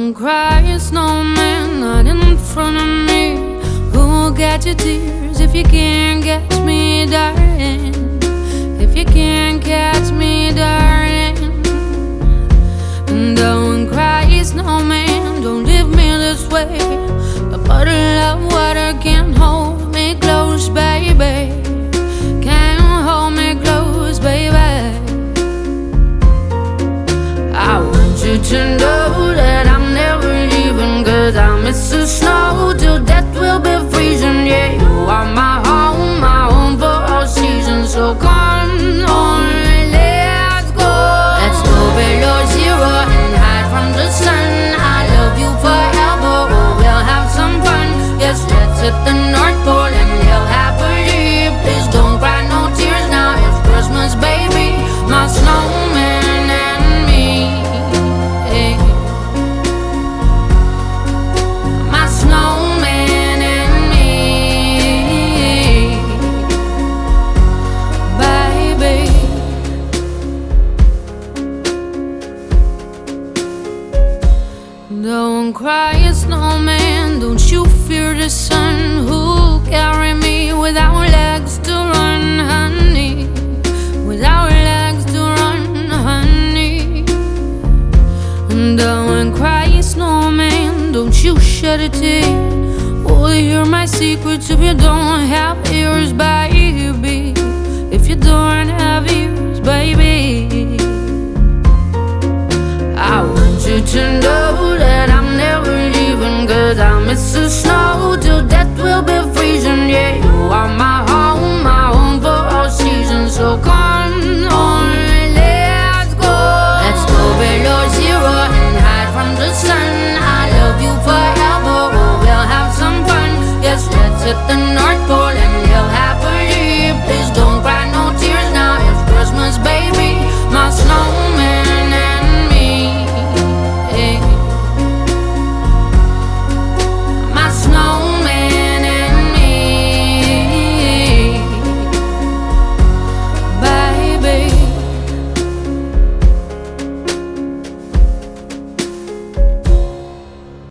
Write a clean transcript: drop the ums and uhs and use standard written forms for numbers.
Don't cry, snowman, not in front of me. Who'll get your tears if you can't catch me, darling? If you can't catch me, darling. Don't cry, snowman, don't leave me this way. A bottle of water can't hold me close, baby. Can't hold me close, baby. I want you to know that I'm never leaving, 'cause I miss the snow till death will be freezing. Yeah, you are my home for all seasons. So come on, let's go. Let's go below zero and hide from the sun. I love you forever, oh, we'll have some fun. Yes, let's hit the North Pole and live happily. Please don't cry no tears now, it's Christmas, baby. My snowman and me. My snowman and me, baby. Don't cry, snowman, don't you fear the sun. Who'll carry me without legs to run, honey? Without legs to run, honey. Don't cry, snowman, don't you shed a tear. Oh, hear my secrets if you don't have ears, baby. If you don't have ears, baby. I want you to know that I'm never leaving, 'cause I miss the snow till death will be freezing. Yeah, you are my home for all seasons. So come on, let's go. Let's go below zero and hide from the sun. I love you forever, oh, we'll have some fun. Yes, let's hit the